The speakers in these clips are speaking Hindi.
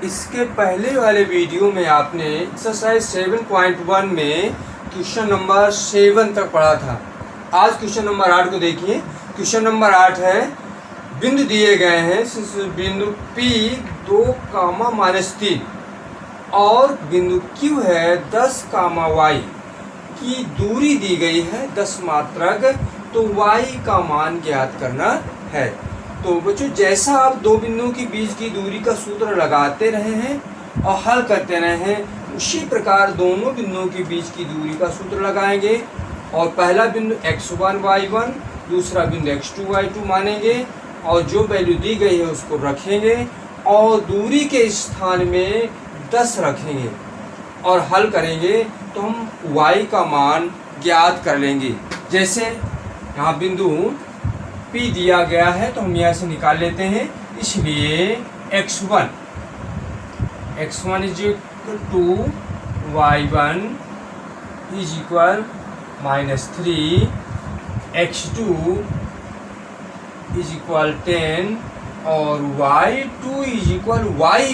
इसके पहले वाले वीडियो में आपने एक्सरसाइज 7.1 में क्वेश्चन नंबर 7 तक पढ़ा था। आज क्वेश्चन नंबर 8 को देखिए। क्वेश्चन नंबर 8 है, बिंदु दिए गए हैं, बिंदु P 2, -3 और बिंदु Q है 10, y की दूरी दी गई है 10 मात्रक, तो y का मान ज्ञात करना है। तो बच्चों, जैसा आप दो बिंदुओं के बीच की दूरी का सूत्र लगाते रहे हैं और हल करते रहे हैं, उसी प्रकार दोनों बिंदुओं के बीच की दूरी का सूत्र लगाएंगे और पहला बिंदु x1 y1, दूसरा बिंदु x2 y2 मानेंगे और जो वैल्यू दी गई है उसको रखेंगे और दूरी के स्थान में 10 रखेंगे और हल करेंगे तो हम y का मान ज्ञात कर लेंगे। जैसे यहाँ बिंदु P दिया गया है तो हम यहाँ से निकाल लेते हैं, इसलिए x1 is equal to y1 is equal -3, x2 is equal 10 और y2 इज इक्वल y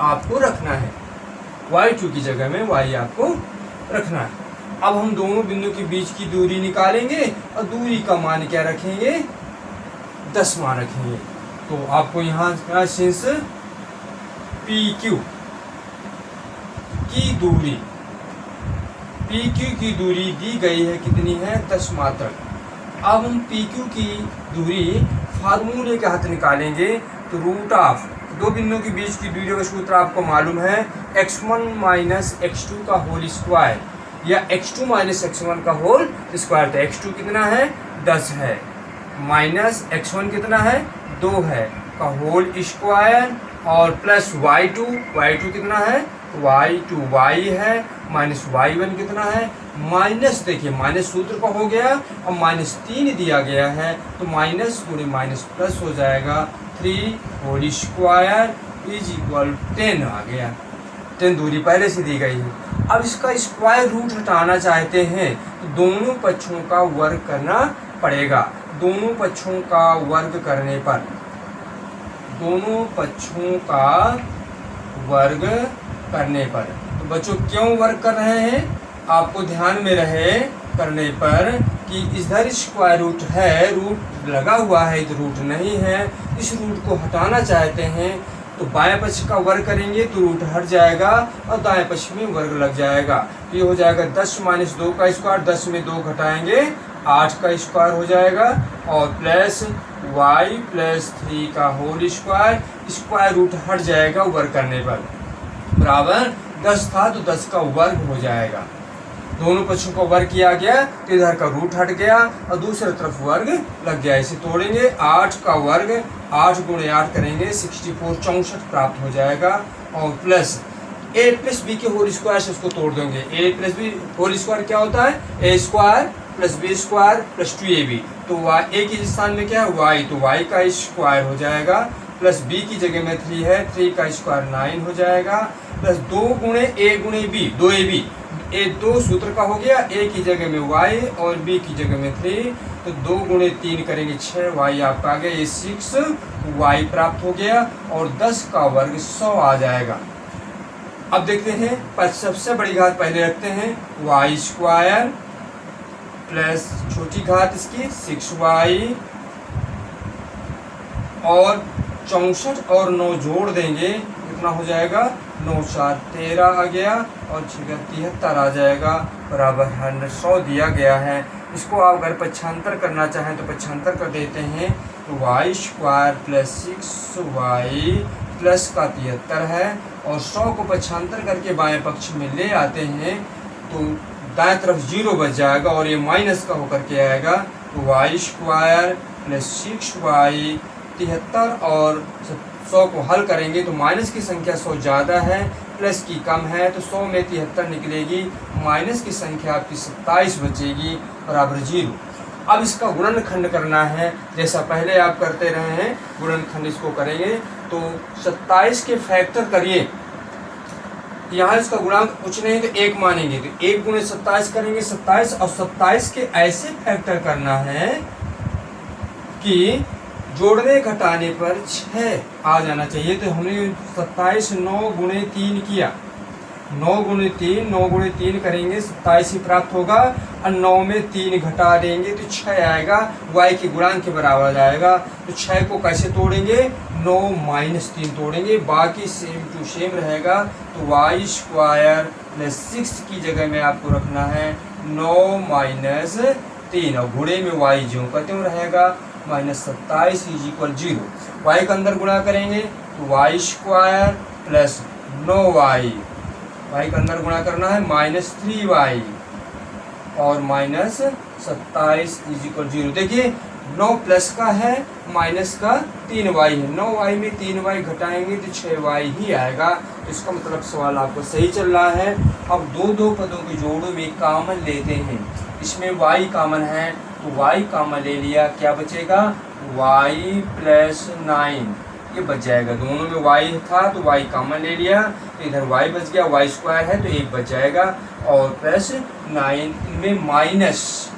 आपको रखना है, y2 की जगह में y आपको रखना है। अब हम दोनों बिंदु के बीच की दूरी निकालेंगे और दूरी का मान क्या रखेंगे, 10 मान रखेंगे। तो आपको यहाँ सिंस PQ की दूरी PQ की दूरी दी गई है, कितनी है, 10 मात्रक। अब हम PQ की दूरी फार्मूले के हाथ निकालेंगे तो रूट ऑफ दो बिंदुओं के बीच की दूरी का सूत्र आपको मालूम है, x1 - x2 का होल स्क्वायर या x2 - x1 का होल स्क्वायर। तो x2 कितना है, 10 है, माइनस x1 कितना है, 2 है का होल स्क्वायर और प्लस y2 कितना है, y2 y है, माइनस y1 कितना है, माइनस, देखिए माइनस सूत्र का हो गया और -3 दिया गया है तो माइनस गुणे माइनस प्लस हो जाएगा, 3 होल स्क्वायर इज इक्वल 10 आ गया। 10 दूरी पहले से दी गई है। अब इसका स्क्वायर रूट हटाना चाहते हैं तो दोनों पक्षों का वर्ग करना पड़ेगा। दोनों पक्षों का वर्ग करने पर, दोनों पक्षों का वर्ग करने पर, तो बच्चों क्यों वर्ग कर रहे हैं, आपको ध्यान में रहे करने पर कि इधर स्क्वायर रूट है, रूट लगा हुआ है, इधर रूट नहीं है, इस रूट को हटाना चाहते हैं तो बाएं पक्ष का वर्ग करेंगे तो रूट हट जाएगा और दाएं पक्ष में वर्ग लग जाएगा। तो ये हो जाएगा 10 - 2 का स्क्वायर, 10 में 2 घटाएंगे 8 का स्क्वायर हो जाएगा और प्लस y + 3 का होल स्क्वायर, स्क्वायर रूट हट जाएगा वर्ग करने पर, बराबर 10 था तो 10 का वर्ग हो जाएगा। दोनों पक्षों का वर्ग किया गया तो इधर का रूट हट गया और दूसरी तरफ वर्ग लग गया। इसे तोड़ेंगे, 8 का वर्ग 8 गुणे 8 करेंगे 64 64 प्राप्त हो जाएगा और प्लस a + b के होल स्क्वायर से उसको तोड़ देंगे। a + b होल स्क्वायर क्या होता है, a² + b² + 2ab। तो a के स्थान में क्या है, y, तो y का स्क्वायर हो जाएगा प्लस b की जगह में 3 है, 3 का स्क्वायर 9 हो जाएगा प्लस 2 गुणे a गुणे b, 2ab, ए 2 सूत्र का हो गया, a की जगह में y और b की जगह में 3, तो 2 गुणे 3 करेंगे 6y आपका आ गया, ये 6y प्राप्त हो गया और 10 का वर्ग 100 आ जाएगा। अब देखते हैं, पर सबसे बड़ी घात पहले रखते हैं, y² प्लस छोटी घात इसकी 6y और 64 और 9 जोड़ देंगे, कितना हो जाएगा, 9 × 4 = 13 आ गया और 6 × 73 आ जाएगा, बराबर 100 दिया गया है। इसको आप अगर पक्षांतर करना चाहें तो पक्षांतर कर देते हैं, तो y² + 6y प्लस का 73 है और 100 को पक्षांतर करके बाएं पक्ष में ले आते हैं तो दाएं तरफ 0 बच जाएगा और ये माइनस का होकर के आएगा, तो y² + 6y 73 और 100 को हल करेंगे तो माइनस की संख्या 100 ज़्यादा है, प्लस की कम है, तो 100 में 73 निकलेगी, माइनस की संख्या आपकी 27 बचेगी, बराबर 0। अब इसका गुणनखंड करना है, जैसा पहले आप करते रहे हैं, गुणनखंड इसको करेंगे तो 27 के फैक्टर करिए, यहाँ इसका गुणांक कुछ नहीं तो 1 मानेंगे, तो 1 गुणे 27 करेंगे 27 और 27 के ऐसे फैक्टर करना है कि जोड़ने घटाने पर 6 आ जाना चाहिए। तो हमने 27 9 गुणे 3 किया, 9 गुणे 3, 9 गुणे 3 करेंगे 27 ही प्राप्त होगा, और 9 में 3 घटा देंगे तो 6 आएगा, y के गुणांक के बराबर जाएगा। तो 6 को कैसे तोड़ेंगे, 9 माइनस 3 तोड़ेंगे, बाकी सेम टू सेम रहेगा। तो वाई स्क्वायर प्लस 6 की जगह में आपको रखना है 9 माइनस 3, और गुणे में y ज्यों का त्यों रहेगा, माइनस 27 इज इक्वल 0। वाई का अंदर गुणा करेंगे तो Y square plus 9y, Y का अंदर गुणा करना है माइनस 3y और माइनस 27 इज इक्वल 0। देखिए 9 प्लस का है, माइनस का 3y है, 9y में 3y घटाएंगे तो 6y ही आएगा। तो इसका मतलब सवाल आपको सही चल रहा है। अब दो पदों के जोड़ों में कॉमन लेते हैं, इसमें y कॉमन है तो y कॉमन ले लिया, क्या बचेगा, y प्लस 9 ये बच जाएगा। दोनों में y था तो y कॉमन ले लिया, तो इधर y बच गया, y स्क्वायर है तो 1 बच जाएगा, और प्लस 9 में माइनस,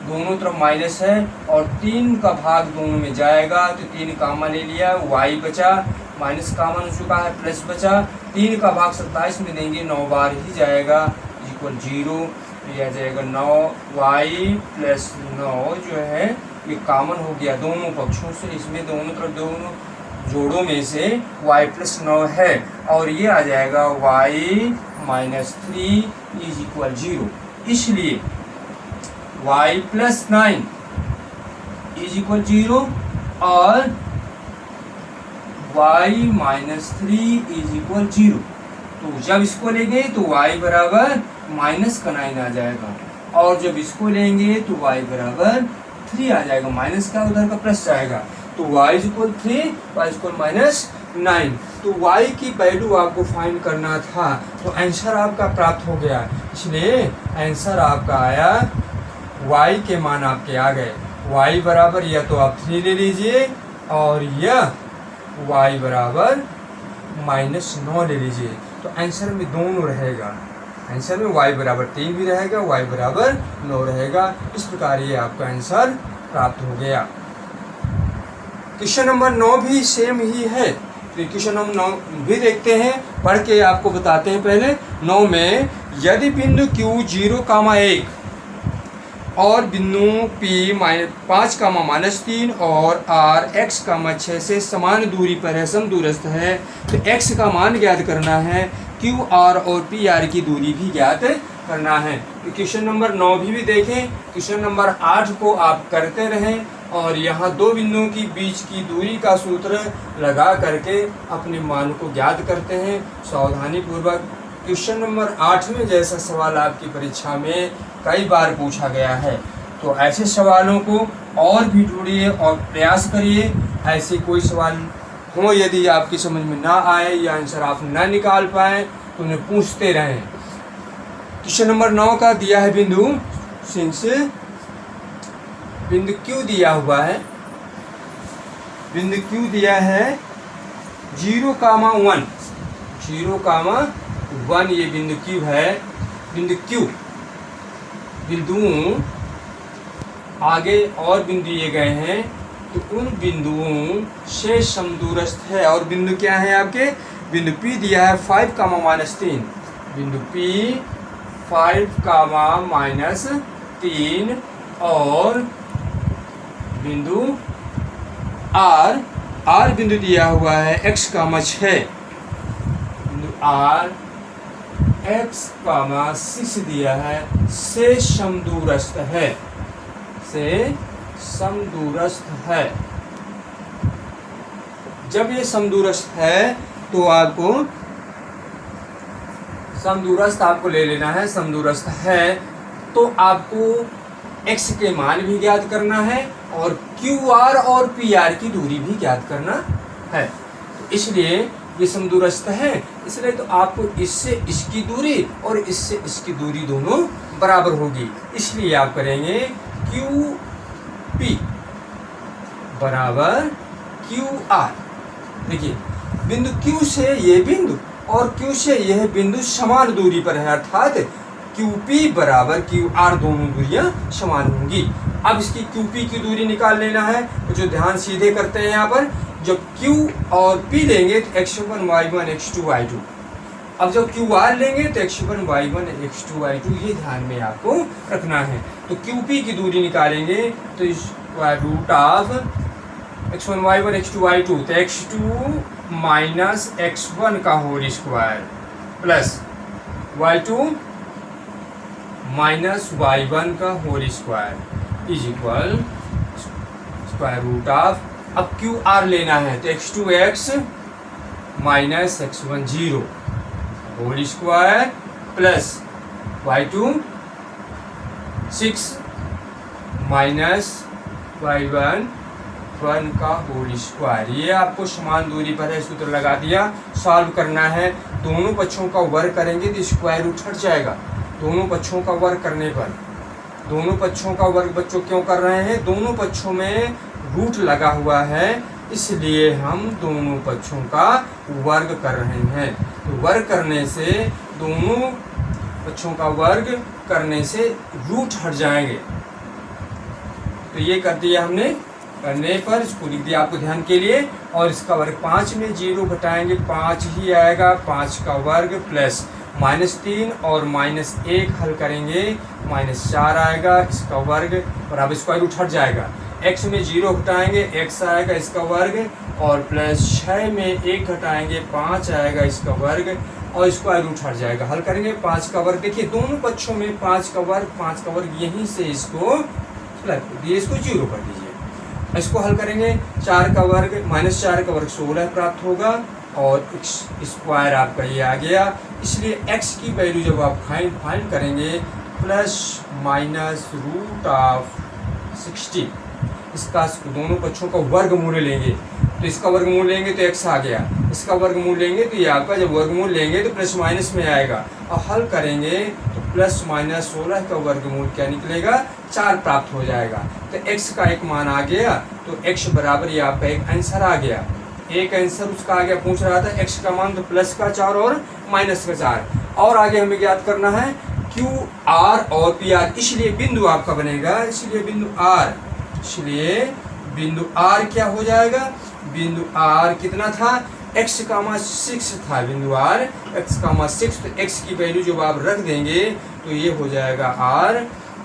दोनों तरफ माइनस है, और 3 का भाग दोनों में जाएगा तो 3 कॉमन ले लिया, y बचा, माइनस कॉमन हो चुका है, प्लस बचा, 3 का भाग 27 में देंगे 9 बार ही जाएगा इक्वल 0। ये आ जाएगा 9y प्लस 9 जो है ये कॉमन हो गया दोनों पक्षों से, इसमें दोनों तरफ दोनों जोड़ों में से y प्लस 9 है, और ये आ जाएगा y माइनस 3 इज इक्वल 0। इसलिए y प्लस 9 इज इक्वल 0 और y माइनस 3 इज इक्वल 0। तो जब इसको लेंगे तो y बराबर माइनस का 9 आ जाएगा, और जब इसको लेंगे तो y बराबर 3 आ जाएगा, माइनस का उधर का प्लस जाएगा, तो y equal 3, y equal minus 9। तो y की वैल्यू आपको फाइंड करना था, तो आंसर आपका प्राप्त हो गया, इसलिए आंसर आपका आया, y के मान आपके आ गए। y बराबर या तो आप 3 ले लीजिए, और यह y बराबर माइनस 9 ले लीजिए, तो आंसर में दोनों रहेगा, आंसर में y बराबर 3 भी रहेगा, y बराबर 9 रहेगा। इस प्रकार ये आपका आंसर प्राप्त हो गया। क्वेश्चन नंबर 9 भी सेम ही है, तो क्वेश्चन नंबर 9 भी देखते हैं, पढ़ के आपको बताते हैं। पहले 9 में यदि बिंदु Q 0,1 और बिंदु P 5,-3 और R x, 6 से समान दूरी पर है, समदूरस्थ है, तो x का मान ज्ञात करना है, Q R और P R की दूरी भी ज्ञात करना है। तो क्वेश्चन नंबर 9 भी देखें, क्वेश्चन नंबर 8 को आप करते रहें, और यहाँ दो बिंदुओं की बीच की दूरी का सूत्र लगा करके अपने मान को ज्ञात करते हैं सावधानी पूर्वक। क्वेश्चन नंबर 8 में जैसा सवाल आपकी परीक्षा में कई बार पूछा गया है, तो ऐसे सवालों को और भी ढूंढिए और प्रयास करिए। ऐसे कोई सवाल हो यदि आपकी समझ में ना आए या आंसर आप ना निकाल पाए तो उन्हें पूछते रहें। क्वेश्चन नंबर 9 का दिया है बिंदु, सिंस बिंदु Q दिया हुआ है, बिंदु Q दिया है 0,1, 0,1 ये बिंदु Q है। बिंदु Q बिंदुओं आगे और बिंदु दिए गए हैं, तो उन बिंदुओं से समदूरस्थ है, और बिंदु क्या है आपके, बिंदु P दिया है 5,-3, बिंदु P 5,-3 और बिंदु R बिंदु दिया हुआ है x, 6, बिंदु R x, 6 दिया है, से समदूरस्थ है, से समदूरस्थ है। जब ये समदूरस्थ है तो आपको समदूरस्थ आपको ले लेना है, समदूरस्थ है तो आपको x के मान भी ज्ञात करना है और QR और PR की दूरी भी ज्ञात करना है। तो इसलिए ये समदूरस्थ है, इसलिए तो आपको इससे इसकी दूरी और इससे इसकी दूरी दोनों बराबर होगी, इसलिए आप करेंगे QP बराबर QR। देखिए बिंदु Q से ये बिंदु और Q से यह बिंदु समान दूरी पर है, अर्थात क्यू पी बराबर क्यू आर, दोनों दूरियां समान होंगी। अब इसकी क्यू पी की दूरी निकाल लेना है, तो जो ध्यान सीधे करते हैं यहाँ पर, जब क्यू और पी लेंगे तो x1 y1 x2 y2, अब जब क्यू आर लेंगे तो x1 y1 x2 y2, ये ध्यान में आपको रखना है। तो क्यू पी की दूरी निकालेंगे तो square root of x1 y1 x2 y2, तो x2 माइनस x1 का whole square plus y2 minus y1 का whole square is equal square root of, अब क्यू आर लेना है तो x2 x minus x1 0 whole square plus y2 6 minus y1 1 का होल स्क्वायर। ये आपको समान दूरी पर है, सूत्र लगा दिया। सॉल्व करना है, दोनों पक्षों का वर्ग करेंगे तो स्क्वायर रूट हट जाएगा। दोनों पक्षों का वर्ग करने पर, दोनों पक्षों का वर्ग बच्चों क्यों कर रहे हैं, दोनों पक्षों में रूट लगा हुआ है, इसलिए हम दोनों पक्षों का वर्ग कर रहे हैं। तो वर्ग करने से, दोनों पक्षों का वर्ग करने से रूट हट जाएंगे। तो ये कर दिया हमने, करने पर इसको लिख दिया आपको ध्यान के लिए। और इसका वर्ग 5 में 0 घटाएंगे 5 ही आएगा, 5 का वर्ग प्लस -3 और -1 हल करेंगे -4 आएगा, इसका वर्ग और अब स्क्वायर रूट हट जाएगा। x में 0 घटाएंगे x आएगा इसका वर्ग, और प्लस 6 में 1 घटाएंगे 5 आएगा इसका वर्ग, और स्क्वायर रूट हट जाएगा। हल करेंगे 5 का वर्ग, देखिए दोनों पक्षों में 5 का वर्ग यहीं से इसको इसको 0 कर दीजिए। इसको हल करेंगे 4 का वर्ग -4 का वर्ग 16 प्राप्त होगा, और स्क्वायर आपका ये आ गया। इसलिए x की वैल्यू जब आप फाइंड करेंगे प्लस माइनस रूट ऑफ 60, इसका दोनों पक्षों का वर्गमूल लेंगे, तो इसका वर्गमूल लेंगे तो x आ गया, इसका वर्गमूल लेंगे तो ये आपका, जब वर्गमूल लेंगे तो प्लस माइनस में आएगा, और हल करेंगे तो प्लस माइनस 16 का वर्गमूल क्या निकलेगा, 4 प्राप्त हो जाएगा। तो x का एक मान आ गया, तो x बराबर ये आपका एक आंसर आ गया। एक आंसर उसका आ गया, पूछ रहा था x का मान, तो प्लस का 4 और माइनस का 4। और आगे हमें ज्ञात करना है क्यू आर और पी आर, इसलिए बिंदु आपका बनेगा, इसलिए बिंदु आर क्या हो जाएगा, बिंदु आर कितना था, x का 6 था बिंदु आर, x का 6, तो x की वैल्यू जब आप रख देंगे तो ये हो जाएगा r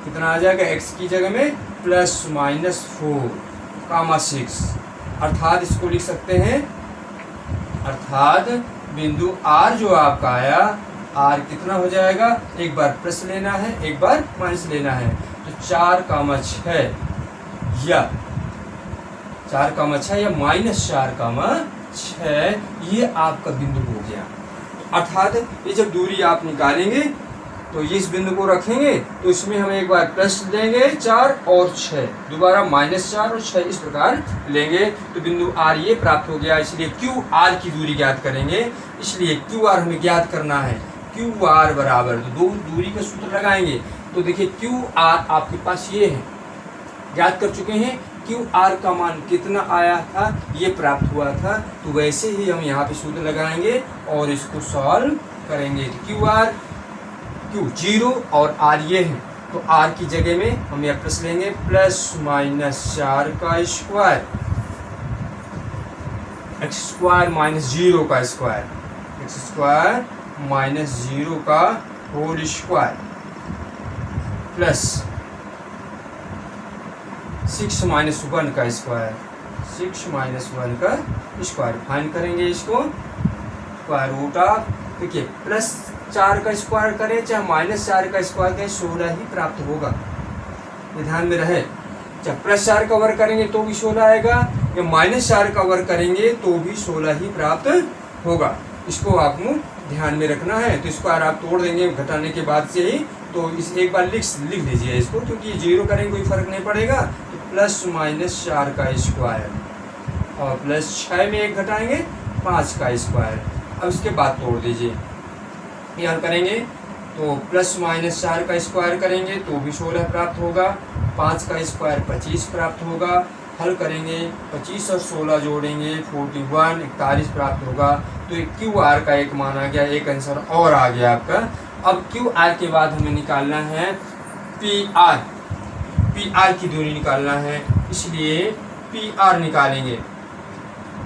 कितना आ जाएगा, x की जगह में +-4, 6, अर्थात इसको लिख सकते हैं, अर्थात बिंदु r जो आपका आया, r कितना हो जाएगा, एक बार प्लस लेना है एक बार माइनस लेना है, तो 4,6 या 4,6 या -4,6, ये आपका बिंदु हो गया। अर्थात ये जब दूरी आप निकालेंगे तो ये इस बिंदु को रखेंगे, तो इसमें हम एक बार प्लस लेंगे 4 और 6, दोबारा -4 और 6 इस प्रकार लेंगे, तो बिंदु आर ये प्राप्त हो गया। इसलिए क्यू आर की दूरी ज्ञात करेंगे, इसलिए क्यू आर हमें ज्ञात करना है। क्यू आर बराबर, तो दो दूरी का सूत्र लगाएंगे, तो देखिए क्यू आर आपके पास ये है, ज्ञात कर चुके हैं। क्यू आर का मान कितना आया था, ये प्राप्त हुआ था, तो वैसे ही हम यहाँ पे सूत्र लगाएंगे और इसको सॉल्व करेंगे। क्यू आर, क्यू 0 और आर ये है, तो आर की जगह में हम यहाँ प्लस लेंगे, +-4 का स्क्वायर, x² -0 का स्क्वायर, x² -0 का होल स्क्वायर, प्लस 6 - 1 का स्क्वायर, 6 - 1 का स्क्वायर। फाइंड करेंगे इसको, स्क्वायर रूट ऑफ, देखिए +4 का स्क्वायर करें चाहे -4 का स्क्वायर करें, 16 ही प्राप्त होगा, ये ध्यान में रहे। चाहे +4 का वर्ग करेंगे तो भी 16 आएगा, या -4 का वर्ग करेंगे तो भी 16 ही प्राप्त होगा। इसको आपको ध्यान में रखना है। तो इसको आप तोड़ देंगे घटाने के बाद से ही, तो इस एक बार लिख लीजिए इसको, क्योंकि 0 करेंगे कोई फर्क नहीं पड़ेगा। तो +-4 का स्क्वायर और +6 में 1 घटाएंगे 5 का स्क्वायर। अब इसके बाद तोड़ दीजिए, यहाँ करेंगे तो +-4 का स्क्वायर करेंगे तो भी 16 प्राप्त होगा, 5 का स्क्वायर 25 प्राप्त होगा। हल करेंगे 25 और 16 जोड़ेंगे 41 41 प्राप्त होगा। तो क्यू आर का एक मान आ गया, एक आंसर और आ गया आपका अब क्यू आर के बाद हमें निकालना है पी आर, पी आर की दूरी निकालना है, इसलिए पी आर निकालेंगे,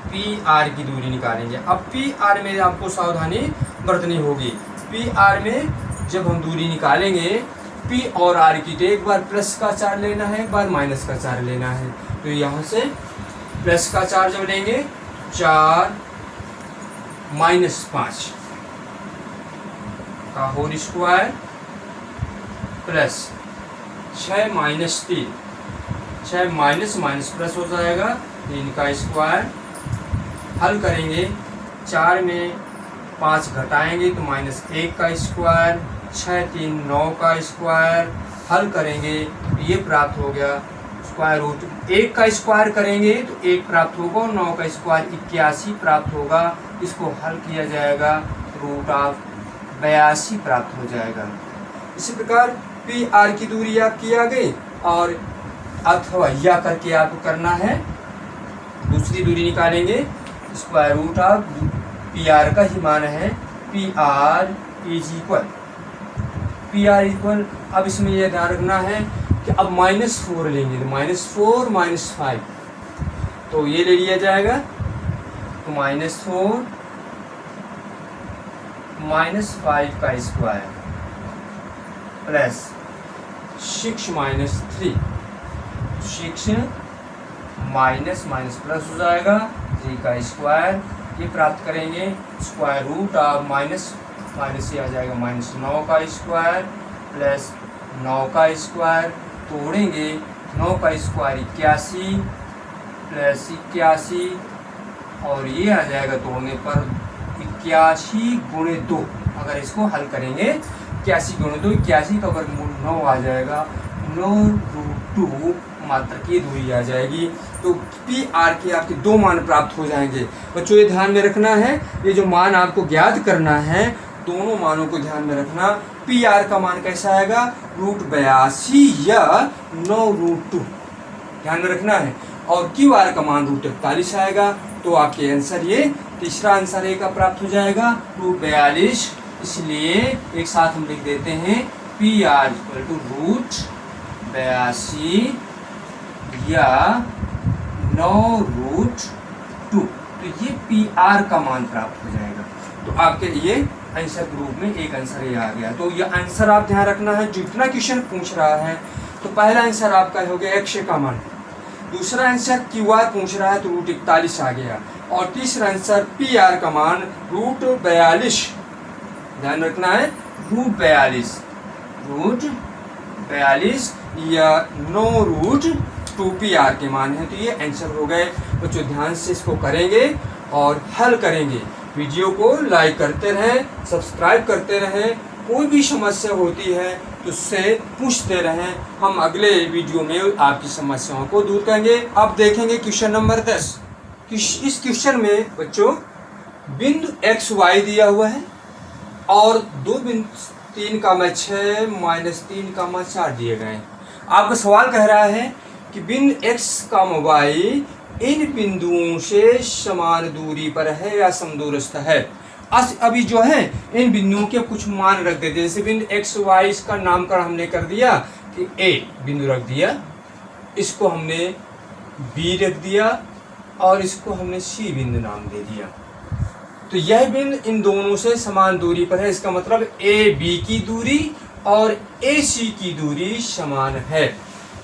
पी आर की दूरी निकालेंगे। अब पी आर में आपको सावधानी बरतनी होगी। पी आर में जब हम दूरी निकालेंगे पी और आर की, तो एक बार प्लस का चार्ज लेना है, एक बार माइनस का चार्ज लेना है। तो यहाँ से प्लस का चार्ज जब लेंगे 4 माइनस 5 का whole square plus 6 minus 3, 6 minus minus plus हो जाएगा 3 का स्क्वायर। हल करेंगे 4 में 5 घटाएंगे तो -1 का स्क्वायर, 6 3 9 का स्क्वायर। हल करेंगे तो ये प्राप्त हो गया स्क्वायर रूट, 1 का स्क्वायर करेंगे तो 1 प्राप्त होगा और 9 का स्क्वायर 81 प्राप्त होगा। इसको हल किया जाएगा रूट ऑफ 82 प्राप्त हो जाएगा। इसी प्रकार पी आर की दूरी आपकी आ गई, और अथवा या करके आपको करना है दूसरी दूरी निकालेंगे। Square root of P R का ही मान है P R is equal, P R equal. अब इसमें यह ध्यान रखना है कि अब -4 लेंगे तो -4 -5, तो ये ले लिया जाएगा। तो -4 -5 का square plus 6 -3, 6 minus minus plus हो जाएगा 3 का स्क्वायर। ये प्राप्त करेंगे square root of minus minus ये आ जाएगा -9 का स्क्वायर प्लस 9 का स्क्वायर। तोड़ेंगे 9 का स्क्वायर 81 प्लस 81, और ये आ जाएगा तोड़ने पर 81 गुणे 2। अगर इसको हल करेंगे 81 गुणे 2 81 का वर्गमूल 9 आ जाएगा, 9 रूट 2 मात्र की दूरी आ जाएगी। तो पी आर के आपके 2 मान प्राप्त हो जाएंगे। बच्चों ये ध्यान में रखना है, ये जो मान आपको ज्ञात करना है दोनों मानों को ध्यान में रखना। पी आर का मान कैसा आएगा, √82 या 9 रूट 2 ध्यान में रखना है, और क्यू आर का मान √41 आएगा। तो आपके आंसर ये तीसरा आंसर ए का प्राप्त हो जाएगा √42। इसलिए एक साथ हम लिख देते हैं पी आर इक्वल टू √82 या 9 रूट 2। तो ये पी आर का मान प्राप्त हो जाएगा। तो आपके लिए आंसर ग्रुप में एक आंसर ये आ गया। तो ये आंसर आप ध्यान रखना है, जितना क्वेश्चन पूछ रहा है। तो पहला आंसर आपका हो गया x का मान, दूसरा आंसर क्यू आर पूछ रहा है तो √41 आ गया, और तीसरा आंसर पी आर का मान √42 ध्यान रखना है, √42 या 9 रूट 2 पी आर के मान है। तो ये आंसर हो गए। बच्चों ध्यान से इसको करेंगे और हल करेंगे। वीडियो को लाइक करते रहें, सब्सक्राइब करते रहें। कोई भी समस्या होती है तो उससे पूछते रहें, हम अगले वीडियो में आपकी समस्याओं को दूर करेंगे। अब देखेंगे क्वेश्चन नंबर 10। इस क्वेश्चन में बच्चों बिंदु एक्स वाई दिया हुआ है और 2 बिंदु 3,6 -3,4 दिए गए हैं। आपका सवाल कह रहा है कि बिंदु x, y इन बिंदुओं से समान दूरी पर है या समदूरस्थ है। अभी जो है इन बिंदुओं के कुछ मान रख देते, जैसे बिंदु x, y इसका नामकरण हमने कर दिया कि a बिंदु रख दिया, इसको हमने b रख दिया और इसको हमने c बिंदु नाम दे दिया। तो यह बिंदु इन दोनों से समान दूरी पर है, इसका मतलब ए बी की दूरी और ए सी की दूरी समान है।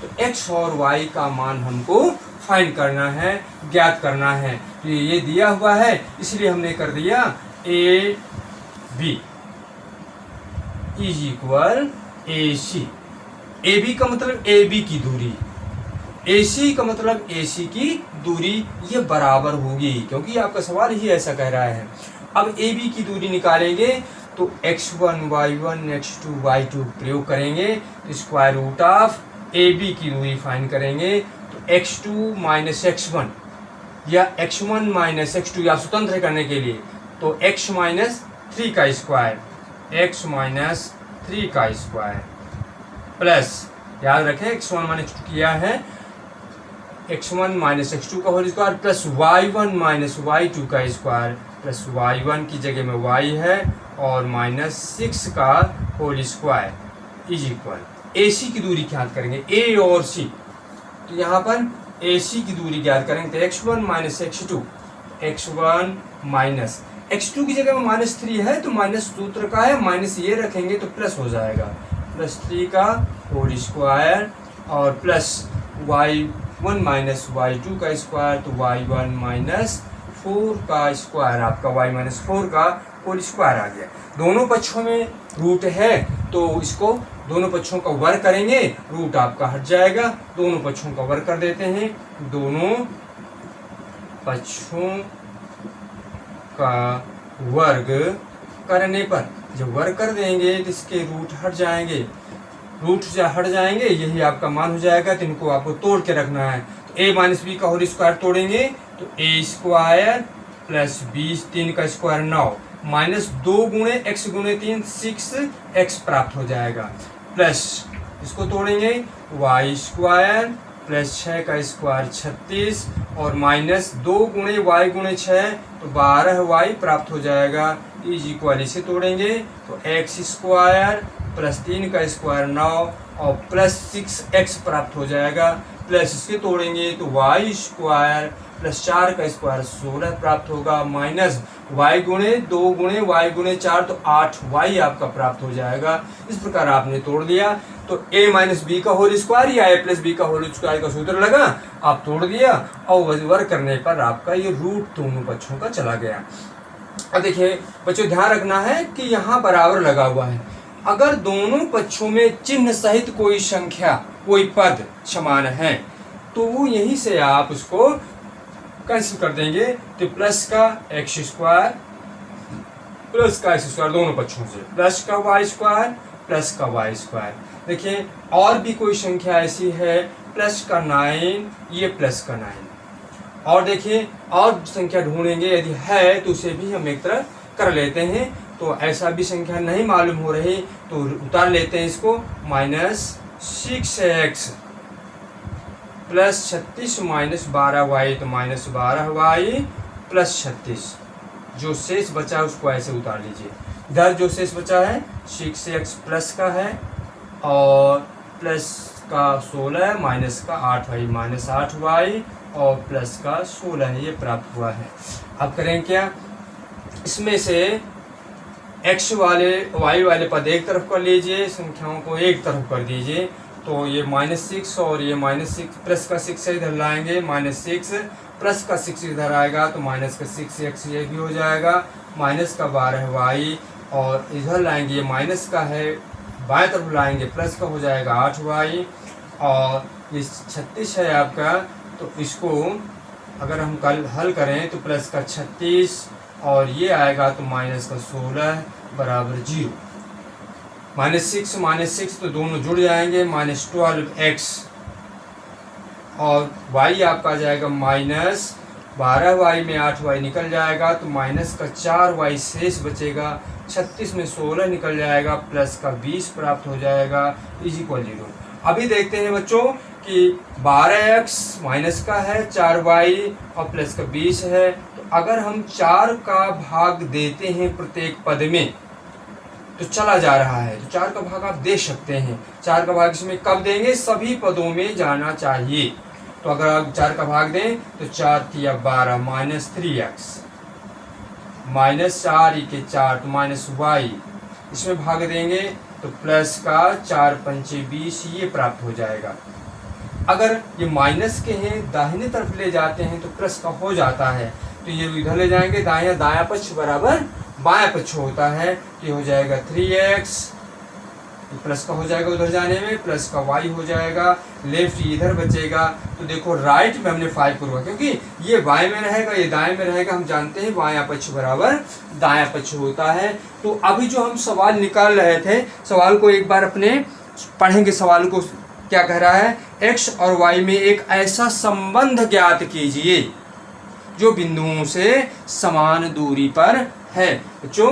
तो x और y का मान हमको फाइंड करना है, ज्ञात करना है। तो ये दिया हुआ है, इसलिए हमने कर दिया A B is equal A C. A B का मतलब ए बी की दूरी, ए सी का मतलब ए सी की दूरी, ये बराबर होगी, क्योंकि आपका सवाल ही ऐसा कह रहा है। अब ए बी की दूरी निकालेंगे तो x1 y1 x2 y2 प्रयोग करेंगे, square root of A B की दूरी फाइंड करेंगे। तो x2 माइनस x1 या x1 माइनस x2 या स्वतंत्र करने के लिए तो x माइनस 3 का स्क्वायर, x माइनस 3 का स्क्वायर प्लस, याद रखें x1 माइनस x2 किया है, x1 माइनस x2 का whole square plus y1 minus y2 का स्क्वायर प्लस y1 की जगह में y है और माइनस 6 का whole square is equal AC की दूरी ज्ञात करेंगे A और C। तो यहाँ पर AC की दूरी ज्ञात करेंगे तो x1 minus x2, x1 minus x2 की जगह में -3 है तो माइनस सूत्र का है, माइनस ये रखेंगे तो प्लस हो जाएगा, प्लस 3 का होल स्क्वायर और प्लस y1 माइनस y2 का स्क्वायर तो y1 माइनस 4 का स्क्वायर, आपका y माइनस 4 का होल स्क्वायर आ गया। दोनों पक्षों में रूट है तो इसको दोनों पक्षों का वर्ग करेंगे, रूट आपका हट जाएगा। दोनों पक्षों का वर्ग कर देते हैं, दोनों पक्षों का वर्ग करने पर जब वर्ग कर देंगे तो इसके रूट हट जाएंगे, रूट हट जाएंगे, यही आपका मान हो जाएगा। तो इनको आपको तोड़ के रखना है। तो a माइनस बी का होल स्क्वायर तोड़ेंगे तो a स्क्वायर प्लस 20, 3 का स्क्वायर 9 माइनस 2 गुणे x गुणे 3 6x प्राप्त हो जाएगा, प्लस इसको तोड़ेंगे y स्क्वायर प्लस 6 का स्क्वायर 36 और माइनस 2 गुणे y गुणे 6 तो 12y प्राप्त हो जाएगा इज इक्वल। इसे तोड़ेंगे तो x स्क्वायर प्लस 3 का स्क्वायर 9 और प्लस 6x प्राप्त हो जाएगा, प्लस इसके तोड़ेंगे तो y स्क्वायर प्लस 4 का स्क्वायर 16 प्राप्त होगा, माइनस y गुणे 2 गुणे y गुणे 4 तो 8y आपका प्राप्त हो जाएगा। इस प्रकार आपने तोड़ दिया तो a माइनस बी का होल स्क्वायर या a प्लस बी का होल स्क्वायर का सूत्र लगा, आप तोड़ दिया और वर्ग करने पर आपका ये रूट दोनों पक्षों का चला गया। अब देखिए बच्चों ध्यान रखना है कि यहाँ बराबर लगा हुआ है, अगर दोनों पक्षों में चिन्ह सहित कोई संख्या कोई पद समान है तो वो यहीं से आप उसको कैंसिल कर देंगे। तो प्लस का एक्स स्क्वायर प्लस का एक्स स्क्वायर दोनों पक्षों से, प्लस का वाई स्क्वायर प्लस का वाई स्क्वायर। देखिए और भी कोई संख्या ऐसी है प्लस का 9, ये प्लस का 9। और देखिए और संख्या ढूंढेंगे, यदि है तो उसे भी हम एक तरह कर लेते हैं। तो ऐसा भी संख्या नहीं मालूम हो रही तो उतार लेते हैं इसको, minus 6x plus 36 minus 12y तो माइनस 12y प्लस 36। जो शेष बचा है उसको ऐसे उतार लीजिए। इधर जो शेष बचा है 6x प्लस का है और प्लस का 16 माइनस का 8y माइनस 8y और प्लस का 16 है, ये प्राप्त हुआ है। अब करें क्या, इसमें से x वाले y वाले पद एक तरफ कर लीजिए, संख्याओं को एक तरफ कर दीजिए। तो ये -6 और ये -6 प्लस का 6 इधर लाएंगे, -6 प्लस का 6 इधर आएगा तो माइनस का 6x ये भी हो जाएगा, माइनस का 12y और इधर लाएंगे, ये माइनस का है बाएं तरफ लाएंगे, प्लस का हो जाएगा 8y और ये 36 है आपका। तो इसको अगर हम कल हल करें तो प्लस का 36 और ये आएगा तो माइनस का 16 बराबर 0। -6 तो दोनों जुड़ जाएंगे, -12x और y आपका आ जाएगा -12y में 8y निकल जाएगा तो माइनस का 4y शेष बचेगा, 36 में 16 निकल जाएगा, प्लस का 20 प्राप्त हो जाएगा इज इक्वल 0। अभी देखते हैं बच्चों कि 12x माइनस का है, 4y और प्लस का 20 है। तो अगर हम 4 का भाग देते हैं प्रत्येक पद में तो चला जा रहा है, तो 4 का भाग आप दे सकते हैं। 4 का भाग इसमें कब देंगे, सभी पदों में जाना चाहिए। तो अगर आप 4 का भाग दें तो 4 तिया 12 -3x -4 के 4 तो -y, इसमें भाग देंगे तो प्लस का 4 पंचे 20 ये प्राप्त हो जाएगा। अगर ये माइनस के हैं दाहिने तरफ ले जाते हैं तो प्लस का हो जाता है, तो ये इधर ले जाएंगे, दायां पक्ष बराबर बायां पक्ष होता है, तो ये हो जाएगा 3x, प्लस का हो जाएगा उधर जाने में, प्लस का y हो जाएगा, लेफ्ट इधर बचेगा। तो देखो राइट में हमने 5 पूर्वा, क्योंकि ये बाएं में रहेगा ये दाएं में रहेगा, हम जानते हैं बायां पक्ष बराबर दायां पक्ष होता है। तो अभी जो हम सवाल निकाल रहे थे, सवाल को एक बार अपने पढ़ेंगे। सवाल को क्या कह रहा है, x और y में एक ऐसा संबंध ज्ञात कीजिए जो बिंदुओं से समान दूरी पर है। जो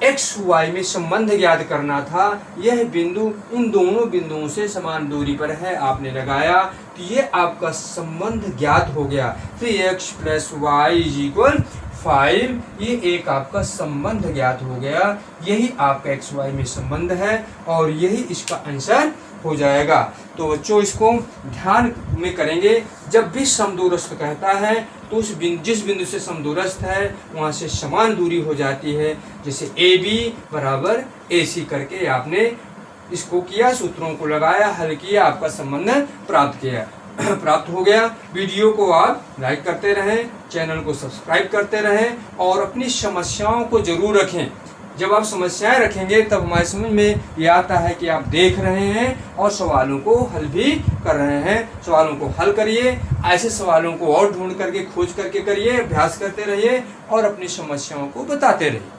x y में संबंध ज्ञात करना था, यह बिंदु इन दोनों बिंदुओं से समान दूरी पर है, आपने लगाया तो ये आपका संबंध ज्ञात हो गया। 3x + y = 5, ये एक आपका संबंध ज्ञात हो गया। यही आपका XY में संबंध है और यही इसका आंसर हो जाएगा। तो बच्चों इसको ध्यान में करेंगे, जब भी समदूरस्थ कहता है तो जिस बिंदु से समदूरस्थ है वहाँ से समान दूरी हो जाती है। जैसे AB बराबर AC करके आपने इसको किया, सूत्रों को लगाया, हल किया, आपका संबंध प्राप्त हो गया। वीडियो को आप लाइक करते रहें, चैनल को सब्सक्राइब करते रहें और अपनी समस्याओं को जरूर रखें। जब आप समस्याएं रखेंगे तब हमारे समझ में ये आता है कि आप देख रहे हैं और सवालों को हल भी कर रहे हैं। सवालों को हल करिए, ऐसे सवालों को और ढूंढ करके खोज करके करिए, अभ्यास करते रहिए और अपनी समस्याओं को बताते रहिए।